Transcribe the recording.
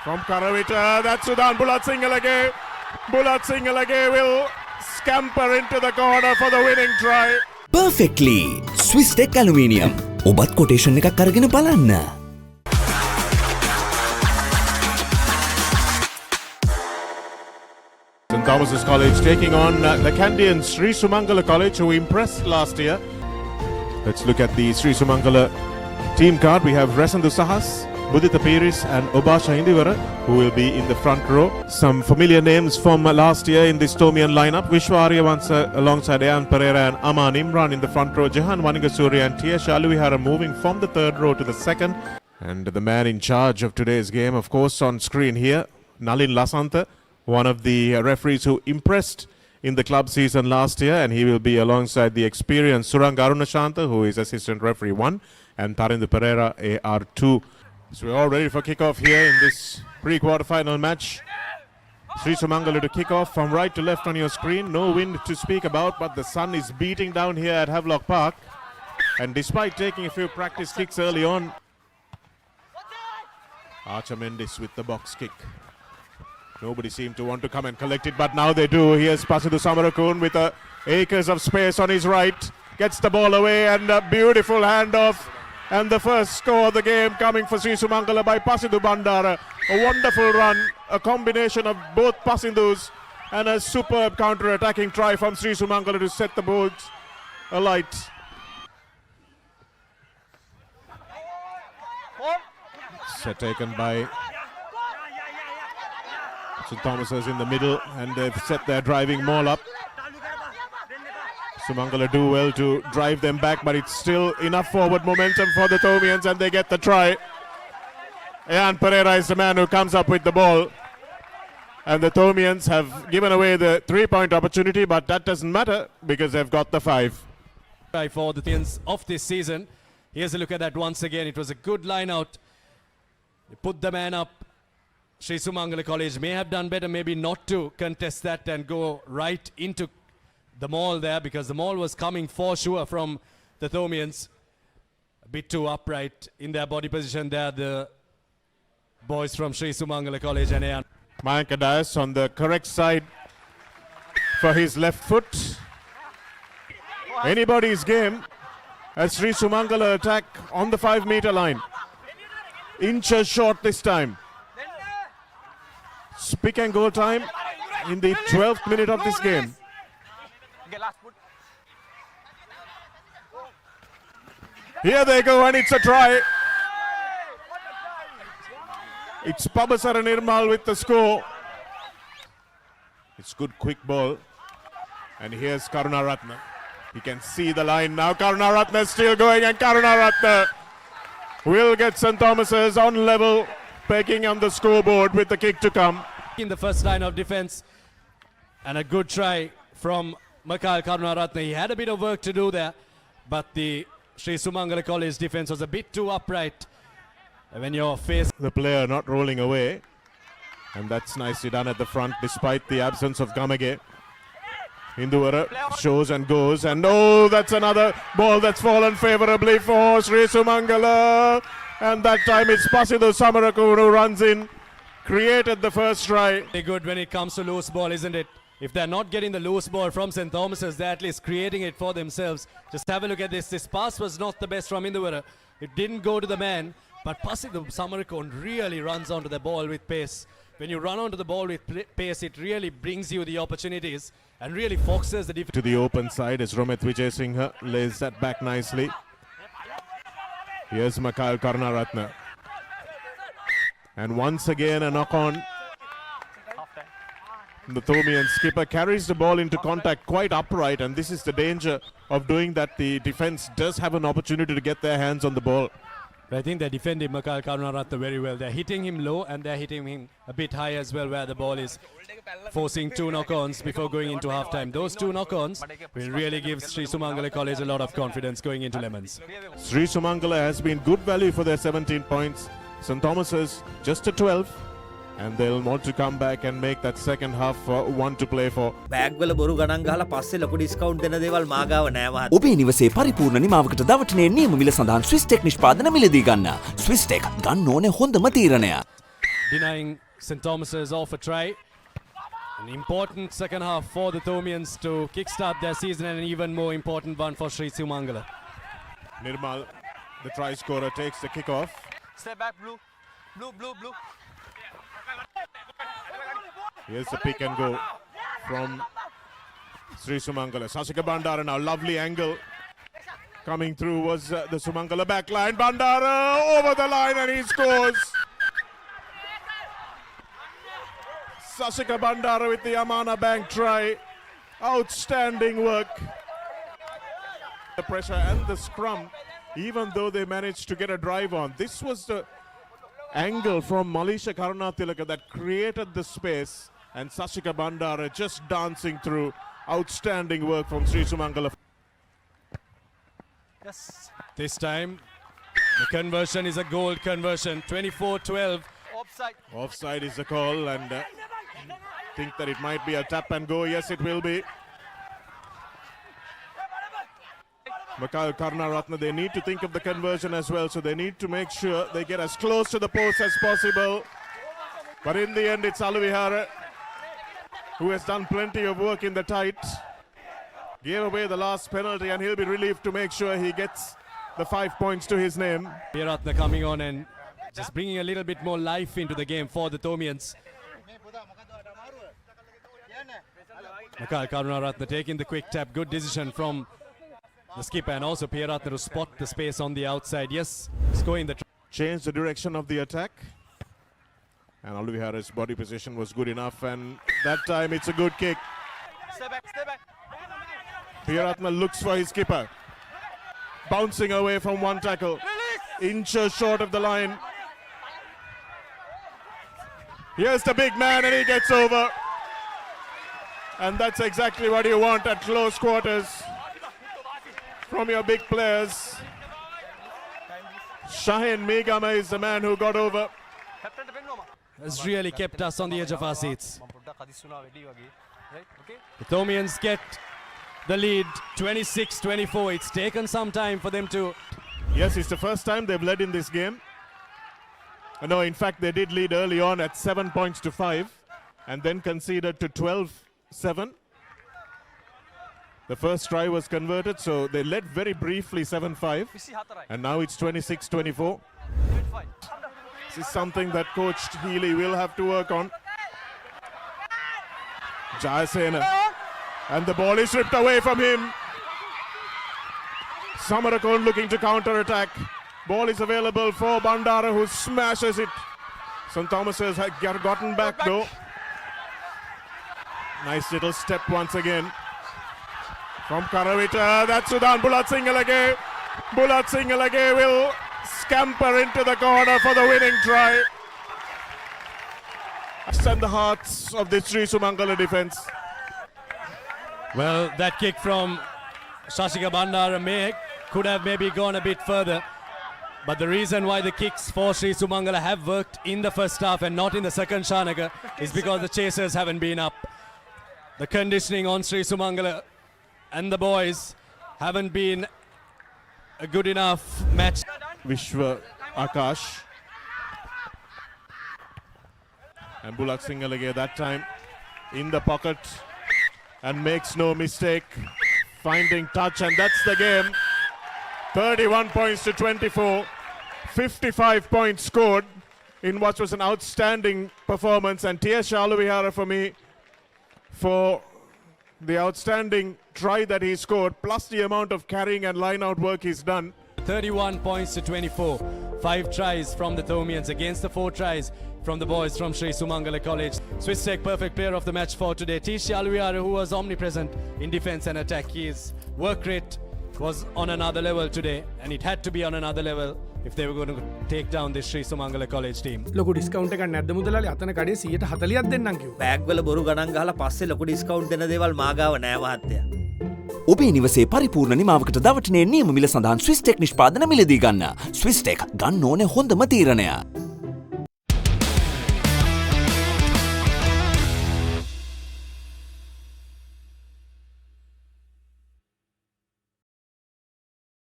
From Karavita, that's Sudan Bulat Singalage. Bulat Singalage will scamper into the corner for the winning try. Perfectly. Swisstek aluminium. ඔබත් quotation එකක් අරගෙන බලන්න. St. Thomas's College taking on the Kandy and Sri Sumangala College, who impressed last year. Let's look at the Sri Sumangala team card. We have Resandu Sahas, Budita Piris and Obasha Indivara, who will be in the front row. Some familiar names from last year in this Tomian lineup. Vishwa Aryavansa alongside Ayan Pereira and Aman Imran in the front row. Jahan Vanigasuri and Tia Shaluvihara moving from the third row to the second. And the man in charge of today's game, of course, on screen here, Nalin Lasantha, one of the referees who impressed in the club season last year, and he will be alongside the experienced Surang Arunashanta, who is assistant referee 1, and Tarinder Pereira, AR2. So we're all ready for kickoff here in this pre-quarterfinal match. Sri Sumangala to kick off from right to left on your screen. No wind to speak about, but the sun is beating down here at Havelock Park. And despite taking a few practice kicks early on, Archer Mendes with the box kick. Nobody seemed to want to come and collect it, but now they do. Here's Pasidu Samarakun with acres of space on his right. Gets the ball away and a beautiful handoff. And the first score of the game coming for Sri Sumangala by Pasidu Bandara. A wonderful run, a combination of both Pasidus and a superb counter-attacking try from Sri Sumangala to set the boards alight. Set taken by St. Thomas's in the middle, and they've set their driving maul up. Sumangala do well to drive them back, but it's still enough forward momentum for the Thomians, and they get the try. Ayan Pereira is the man who comes up with the ball. And the Thomians have given away the 3-point opportunity, but that doesn't matter because they've got the 5. Try for the Thomians of this season. Here's a look at that once again. It was a good line out. They put the man up. Sri Sumangala College may have done better, maybe not to contest that and go right into the maul there, because the maul was coming for sure from the Thomians. A bit too upright in their body position there, the boys from Sri Sumangala College. And Ayan Mayank Dias on the correct side for his left foot. Anybody's game as Sri Sumangala attack on the 5-meter line. Inches short this time. Pick and goal time in the 12th minute of this game. Here they go, and it's a try. It's Pabasara Nirmal with the score. It's good quick ball. And here's Karunaratna. You can see the line now. Karunaratna still going, and Karunaratna will get St. Thomas's on level, pegging on the scoreboard with the kick to come. In the first line of defense, and a good try from Mikael Karunaratne. He had a bit of work to do there, but the Sri Sumangala College defense was a bit too upright. When you're faced the player not rolling away, and that's nicely done at the front despite the absence of Gamage. Induvara shows and goes, and oh, that's another ball that's fallen favorably for Sri Sumangala, and that time it's Pasidu Samarakun who runs in, created the first try. Very good when it comes to loose ball, isn't it? If they're not getting the loose ball from St. Thomas's, they're at least creating it for themselves. Just have a look at this. This pass was not the best from Induvara. It didn't go to the man, but Pasidu Samarakun really runs onto the ball with pace. When you run onto the ball with pace, it really brings you the opportunities and really focuses the defense. To the open side as Romit Vijay Singh lays that back nicely. Here's Mikael Karunaratna. And once again a knock on. The Thomian skipper carries the ball into contact quite upright, and this is the danger of doing that. The defense does have an opportunity to get their hands on the ball. I think they're defending Mikael Karunaratne very well. They're hitting him low and they're hitting him a bit high as well, where the ball is forcing 2 knock-ons before going into halftime. Those 2 knock-ons will really give Sri Sumangala College a lot of confidence going into Lemons. Sri Sumangala has been good value for their 17 points. St. Thomas's just a 12. And they'll want to come back and make that second half one to play for. Bag වල බොරු ගණන් ගහලා පස්සේ ලොකු discount දෙන දේවල් මාගාව නෑ මහත්තයා. ඔබේ නිවසේ පරිපූර්ණ නිමාවකට දවටනේ නියම මිල සඳහන් Swisstek නිෂ්පාදන මිලදී ගන්න. Swisstek ගන්න ඕනේ හොඳම තීරණය. denying St. Thomas's off a try. An important second half for the Thomians to kickstart their season, and an even more important one for Sri Sumangala. Nirmal, the try scorer, takes the kick off. Step back, blue. Blue. Here's the pick and go from Sri Sumangala. Sasika Bandara now, lovely angle. Coming through was the Sumangala backline. Bandara over the line and he scores. Sasika Bandara with the Amana Bank try. Outstanding work. The pressure and the scrum, even though they managed to get a drive on. This was the angle from Malisha Karunatilaka that created the space, and Sasika Bandara just dancing through. Outstanding work from Sri Sumangala. Yes. This time, the conversion is a goal conversion. 24-12. Offside. Offside is the call, and think that it might be a tap and go. Yes, it will be. Makal Karnaratna, they need to think of the conversion as well, so they need to make sure they get as close to the post as possible. But in the end, it's Aluvihara who has done plenty of work in the tight. Gave away the last penalty, and he'll be relieved to make sure he gets the 5 points to his name. Piratna coming on and just bringing a little bit more life into the game for the Thomians. Makal Karunaratna taking the quick tap. Good decision from the skipper, and also Piratna to spot the space on the outside. Yes, scoring the Change the direction of the attack. And Aluvihara's body position was good enough, and that time it's a good kick. Step back. Piratna looks for his skipper. Bouncing away from one tackle. Inches short of the line. Here's the big man, and he gets over. And that's exactly what you want at close quarters from your big players. Shahin Megama is the man who got over. has really kept us on the edge of our seats. The Thomians get the lead 26-24. It's taken some time for them to... Yes, it's the first time they've led in this game. No, in fact, they did lead early on at 7 points to 5 and then conceded to 12-7. The first try was converted, so they led very briefly 7-5, and now it's 26-24. This is something that Coach Healy will have to work on. Jayasena, and the ball is ripped away from him. Samarakon looking to counter-attack. Ball is available for Bandara, who smashes it. St. Thomas has gotten back though. Nice little step once again from Karavita. That's Sudan Bulat Singalage. Bulat Singalage will scamper into the corner for the winning try. And the hearts of the Sri Sumangala defense. Well, that kick from Sasika Bandara could have maybe gone a bit further. But the reason why the kicks for Sri Sumangala have worked in the first half and not in the second Shanaka is because the chasers haven't been up. The conditioning on Sri Sumangala and the boys haven't been a good enough match. Vishwa Akash. And Bulak Singalage that time in the pocket and makes no mistake, finding touch, and that's the game. 31 points to 24, 55 points scored in what was an outstanding performance, and T.S. Aluvihara for me for the outstanding try that he scored, plus the amount of carrying and line-out work he's done. 31 points to 24. 5 tries from the Thomians against the 4 tries from the boys from Sri Sumangala College. Swisstek perfect player of the match for today. T.S. Aluvihara, who was omnipresent in defense and attack. His work rate was on another level today, and it had to be on another level if they were going to take down this Sri Sumangala College team. ලොකු discount එකක් නැද්ද මුදලාලි? අතන කඩේ 140ක් දෙන්නම් කිව්වා. Bag වල බොරු ගණන් ගහලා පස්සේ ලොකු ඩිස්කවුන්ට් දෙන දේවල් මාගාව නෑ මහත්තයා. ඔබේ නිවසේ පරිපූර්ණ නිමාවකට දවටනේ නියම මිල සඳහන් ස්විස්ටෙක් නිෂ්පාදන මිලදී ගන්න. ස්විස්ටෙක් ගන්න ඕනේ හොඳම තීරණය.